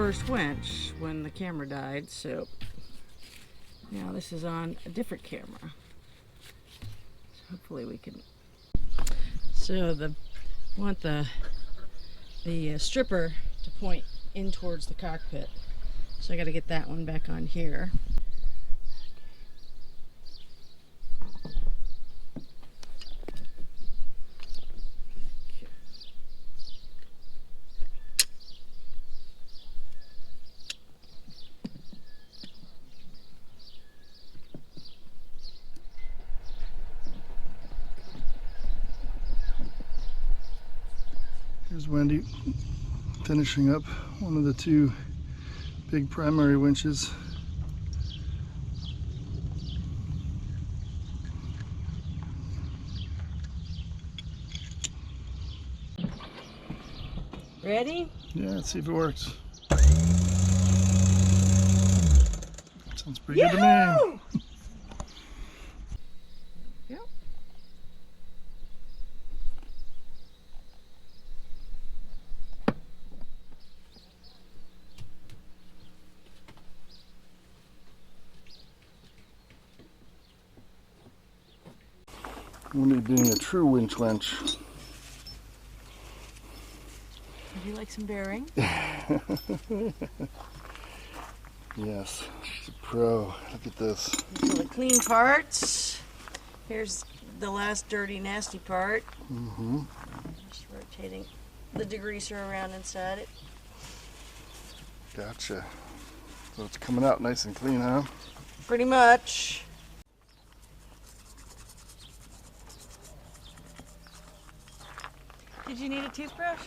first winch when the camera died, so now this is on a different camera. So hopefully we can. So want the stripper to point in towards the cockpit. So I got to get that one back on here. Here's Wendy finishing up one of the two big primary winches. Ready? Yeah, let's see if it works. Sounds pretty good to me. Yep. Wendy being a true winch wench. Would you like some bearing? Yes, she's a pro. Look at this. These are the clean parts. Here's the last dirty, nasty part. Just rotating the degreaser around inside it. Gotcha. So it's coming out nice and clean, huh? Pretty much. Did you need a toothbrush?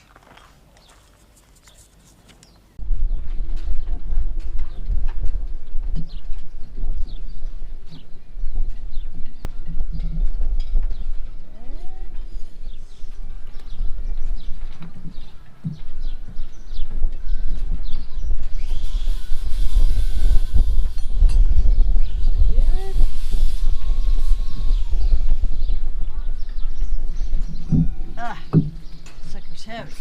Ah, sucker's heavy.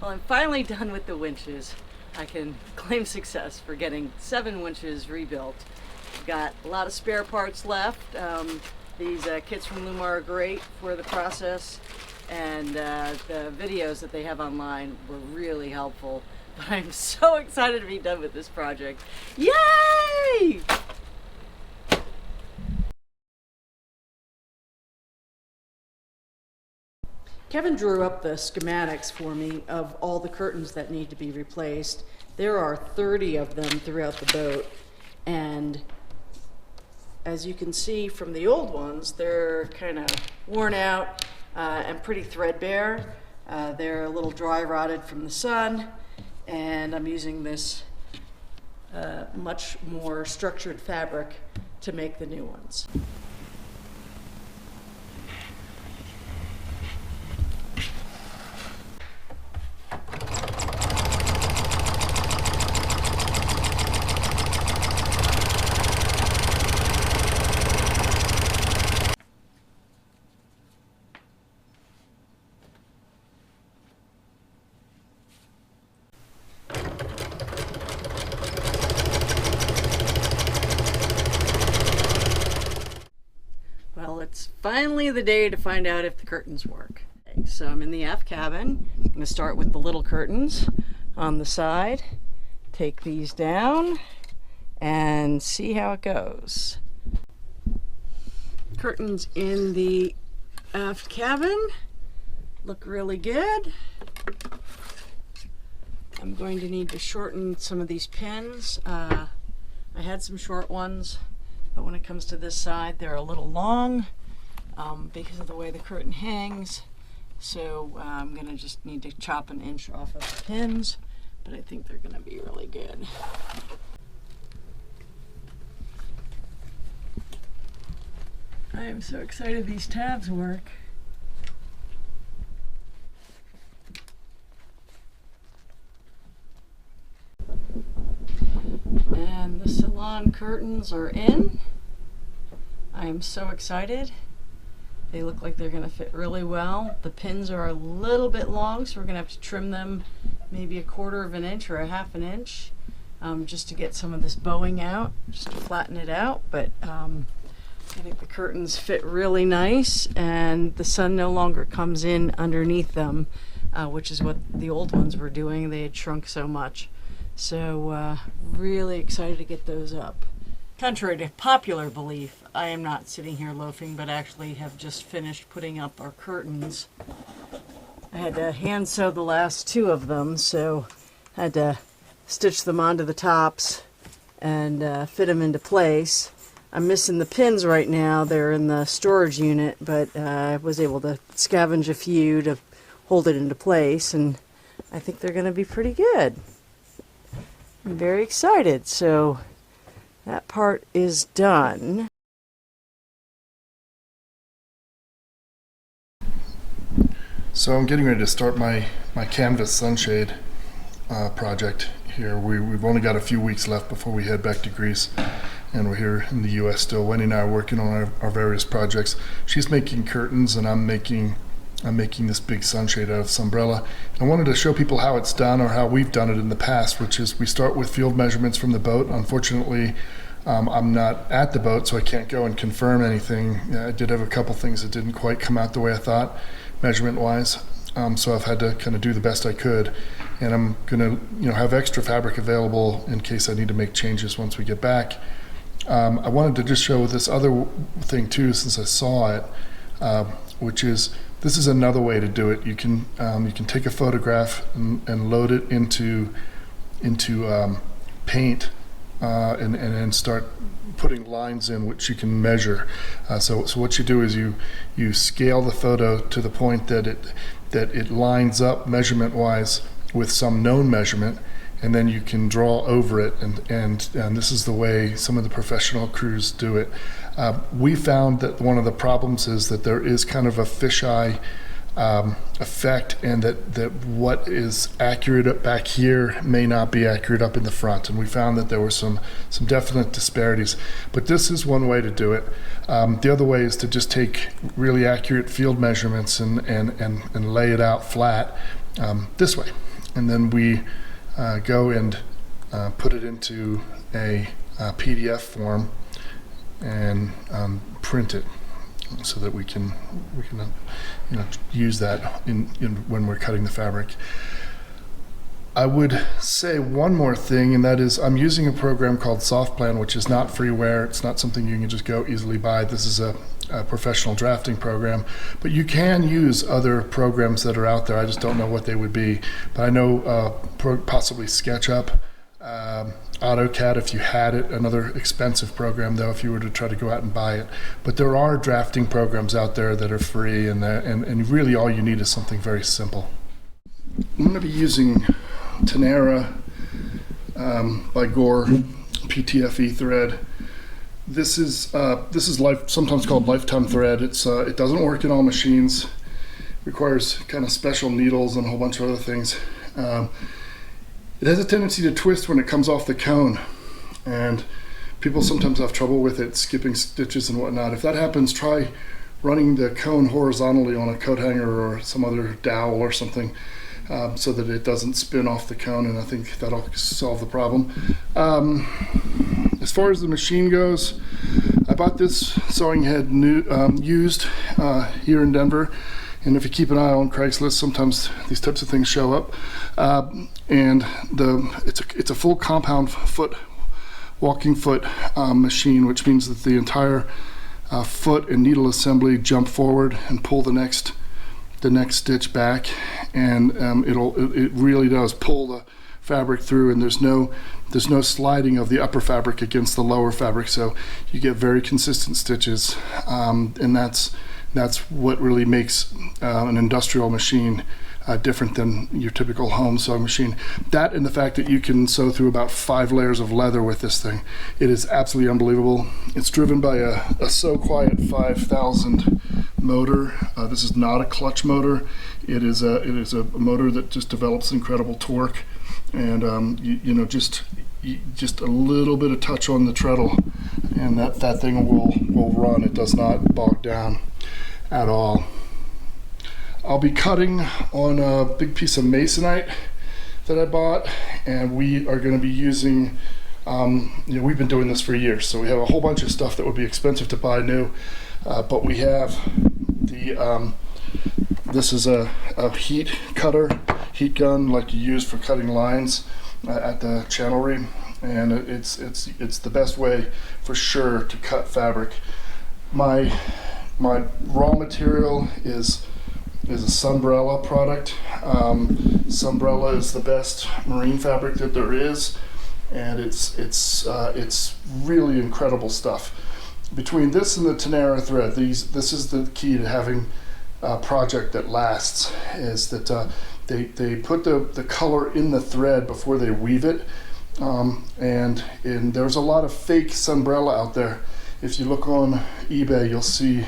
Well, I'm finally done with the winches. I can claim success for getting 7 winches rebuilt. Got a lot of spare parts left. These kits from Lumar are great for the process, and the videos that they have online were really helpful. But I'm so excited to be done with this project. Yay! Kevin drew up the schematics for me of all the curtains that need to be replaced. There are 30 of them throughout the boat, and as you can see from the old ones, they're kind of worn out and pretty threadbare. They're a little dry rotted from the sun, and I'm using this much more structured fabric to make the new ones. Well, it's finally the day to find out if the curtains work. Okay, so I'm in the aft cabin. I'm going to start with the little curtains on the side. Take these down and see how it goes. Curtains in the aft cabin look really good. I'm going to need to shorten some of these pins. I had some short ones, but when it comes to this side, they're a little long because of the way the curtain hangs. So I'm gonna just need to chop an inch off of the pins, but I think they're gonna be really good. I am so excited these tabs work. And the salon curtains are in. I am so excited. They look like they're gonna fit really well. The pins are a little bit long, so we're gonna have to trim them maybe a 1/4 of an inch or a 1/2 an inch just to get some of this bowing out, just to flatten it out. But I think the curtains fit really nice, and the sun no longer comes in underneath them, which is what the old ones were doing. They had shrunk so much. So really excited to get those up. Contrary to popular belief, I am not sitting here loafing, but actually have just finished putting up our curtains. I had to hand sew the last 2 of them, so I had to stitch them onto the tops and fit them into place. I'm missing the pins right now. They're in the storage unit, but I was able to scavenge a few to hold it into place, and I think they're going to be pretty good. I'm very excited. So that part is done. So I'm getting ready to start my canvas sunshade project here. We've only got a few weeks left before we head back to Greece, and we're here in the US still. Wendy and I are working on our various projects. She's making curtains, and I'm making this big sunshade out of Sunbrella. I wanted to show people how it's done, or how we've done it in the past, which is we start with field measurements from the boat. Unfortunately, I'm not at the boat, so I can't go and confirm anything. I did have a couple things that didn't quite come out the way I thought, measurement-wise. So I've had to kind of do the best I could, and I'm gonna, have extra fabric available in case I need to make changes once we get back. I wanted to just show this other thing too, since I saw it, which is this is another way to do it. You can take a photograph and load it into paint and then start putting lines in which you can measure. So what you do is you scale the photo to the point that it lines up measurement-wise with some known measurement, and then you can draw over it, and this is the way some of the professional crews do it. We found that one of the problems is that there is kind of a fisheye effect, and that what is accurate back here may not be accurate up in the front, and we found that there were some definite disparities. But this is one way to do it. The other way is to just take really accurate field measurements and lay it out flat this way, and then we go and put it into a PDF form and print it so that we can use that when we're cutting the fabric. I would say one more thing, and that is I'm using a program called SoftPlan, which is not freeware. It's not something you can just go easily buy. This is a professional drafting program, but you can use other programs that are out there. I just don't know what they would be, but I know possibly SketchUp, AutoCAD if you had it, another expensive program though if you were to try to go out and buy it. But there are drafting programs out there that are free, and really all you need is something very simple. I'm going to be using Tenera by Gore PTFE thread. This is sometimes called lifetime thread. It doesn't work in all machines. Requires kind of special needles and a whole bunch of other things. It has a tendency to twist when it comes off the cone, and people sometimes have trouble with it, skipping stitches and whatnot. If that happens, try running the cone horizontally on a coat hanger or some other dowel or something, so that it doesn't spin off the cone, and I think that'll solve the problem. As far as the machine goes, I bought this sewing head used here in Denver, and if you keep an eye on Craigslist, sometimes these types of things show up. And it's a full compound foot, walking foot machine, which means that the entire foot and needle assembly, jump forward and pull the next stitch back, and it really does pull the fabric through, and there's no sliding of the upper fabric against the lower fabric, so you get very consistent stitches, and that's what really makes an industrial machine different than your typical home sewing machine. That and the fact that you can sew through about 5 layers of leather with this thing. It is absolutely unbelievable. It's driven by a Sew Quiet 5000 motor. This is not a clutch motor. It is a motor that just develops incredible torque, and just a little bit of touch on the treadle, and that thing will run. It does not bog down at all. I'll be cutting on a big piece of masonite that I bought, and we are going to be using, we've been doing this for years, so we have a whole bunch of stuff that would be expensive to buy new, but we have this is a heat gun like you use for cutting lines at the chandlery, and it's the best way for sure to cut fabric. My raw material is a Sunbrella product. Sunbrella is the best marine fabric that there is, and it's really incredible stuff. Between this and the Tenera thread, this is the key to having a project that lasts, is that they put the color in the thread before they weave it, and there's a lot of fake Sunbrella out there. If you look on eBay, you'll see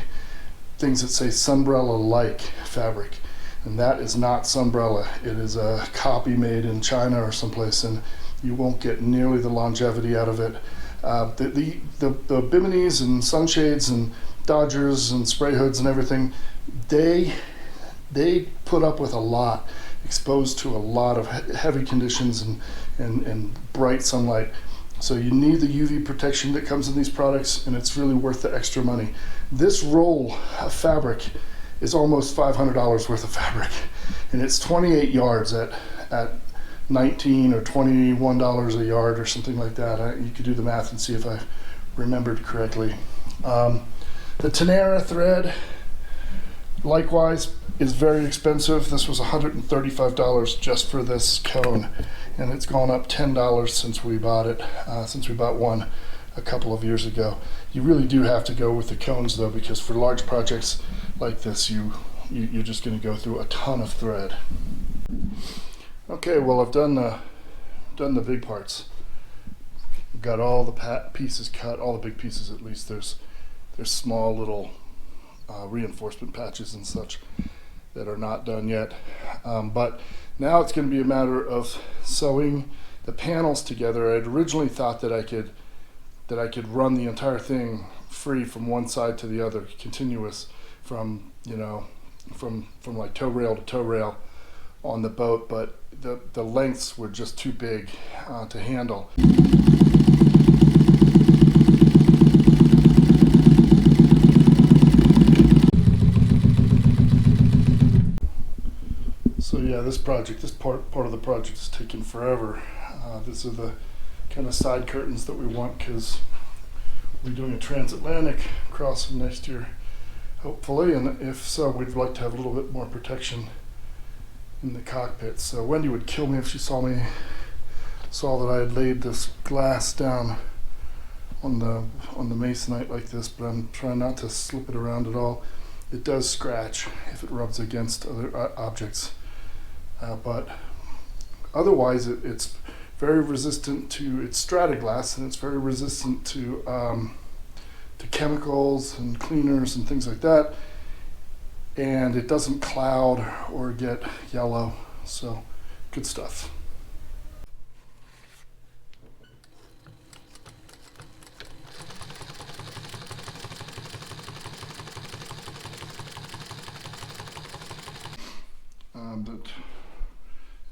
things that say Sunbrella-like fabric, and that is not Sunbrella. It is a copy made in China or someplace, and you won't get nearly the longevity out of it. The Biminis and sunshades and Dodgers and spray hoods and everything, they put up with a lot, exposed to a lot of heavy conditions and bright sunlight. So you need the UV protection that comes in these products, and it's really worth the extra money. This roll of fabric is almost $500 worth of fabric, and it's 28 yards at $19 or $21 a yard or something like that. You could do the math and see if I remembered correctly. The Tenera thread, likewise, is very expensive. This was $135 just for this cone, and it's gone up $10 since we bought it, since we bought one a couple of years ago. You really do have to go with the cones though, because for large projects like this, you're just going to go through a ton of thread. Okay, well, I've done the big parts. Got all the pieces cut, all the big pieces at least. There's small little reinforcement patches and such that are not done yet, but now it's going to be a matter of sewing the panels together. I'd originally thought that I could run the entire thing free from one side to the other, continuous from like toe rail to toe rail on the boat, but the lengths were just too big to handle. So yeah, this part of the project is taking forever. These are the kind of side curtains that we want, because we're doing a transatlantic crossing next year, hopefully, and if so, we'd like to have a little bit more protection in the cockpit. So Wendy would kill me if she saw that I had laid this glass down on the masonite like this, but I'm trying not to slip it around at all. It does scratch if it rubs against other objects, but otherwise it's very resistant to, it's Strataglass, and it's very resistant to chemicals and cleaners and things like that, and it doesn't cloud or get yellow, so good stuff.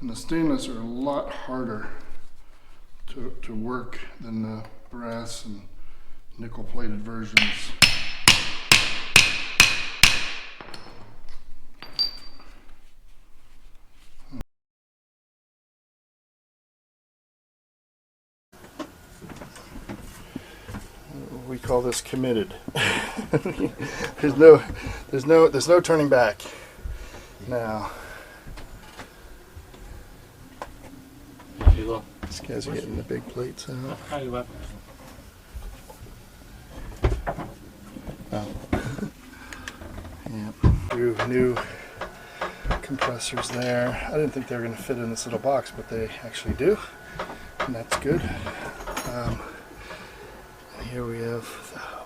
And the stainless are a lot harder to work than the brass and nickel plated versions. We call this committed. there's no turning back. Now, these guys are getting the big plates out. Yeah. New compressors there. I didn't think they were going to fit in this little box, but they actually do, and that's good. Here we have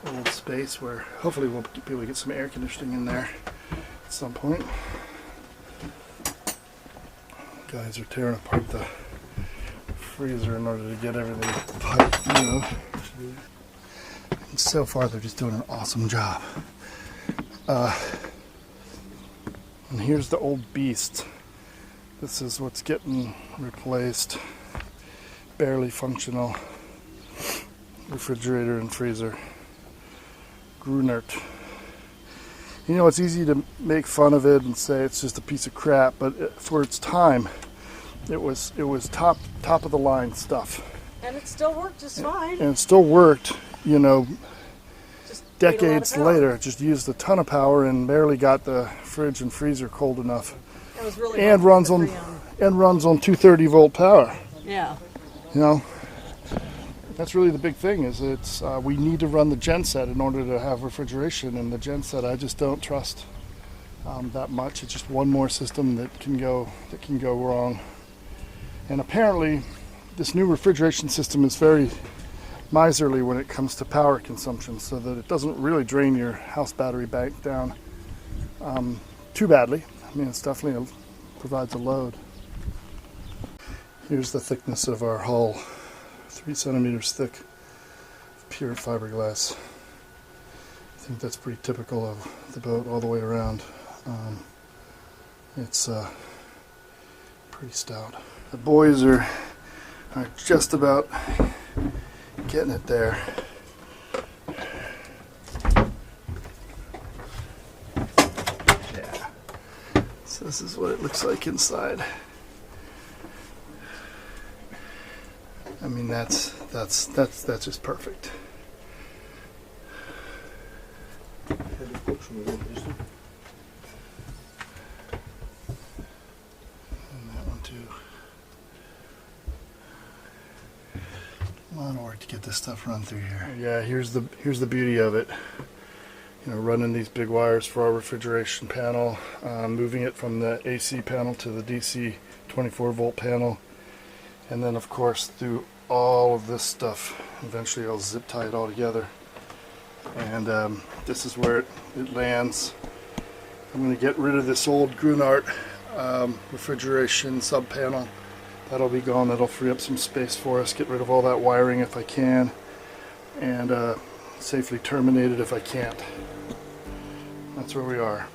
the old space where hopefully we'll be able to get some air conditioning in there at some point. Guys are tearing apart the freezer in order to get everything piped, you know. And so far they're just doing an awesome job. And here's the old beast. This is what's getting replaced. Barely functional refrigerator and freezer. Grunert. You know, it's easy to make fun of it and say it's just a piece of crap, but for its time, it was top of the line stuff. And it still worked just fine. And it still worked, you know, Just decades later. It just used a ton of power and barely got the fridge and freezer cold enough. It was really And runs on 230 volt power. Yeah. You know, that's really the big thing. Is we need to run the genset in order to have refrigeration, and the genset I just don't trust that much. It's just one more system that can go wrong. And apparently, this new refrigeration system is very miserly when it comes to power consumption, so that it doesn't really drain your house battery bank down too badly. I mean, it's definitely provides a load. Here's the thickness of our hull, 3 centimeters thick, pure fiberglass. I think that's pretty typical of the boat all the way around. It's pretty stout. The boys are just about getting it there. Yeah. So this is what it looks like inside. I mean, that's just perfect. And that one too. A lot of work to get this stuff run through here. Yeah, here's the beauty of it. You know, running these big wires for our refrigeration panel, moving it from the AC panel to the DC 24 volt panel, and then of course through all of this stuff. Eventually I'll zip tie it all together, and this is where it lands. I'm going to get rid of this old Grunert refrigeration sub panel. That'll be gone. That'll free up some space for us. Get rid of all that wiring if I can, and safely terminate it if I can't. That's where we are.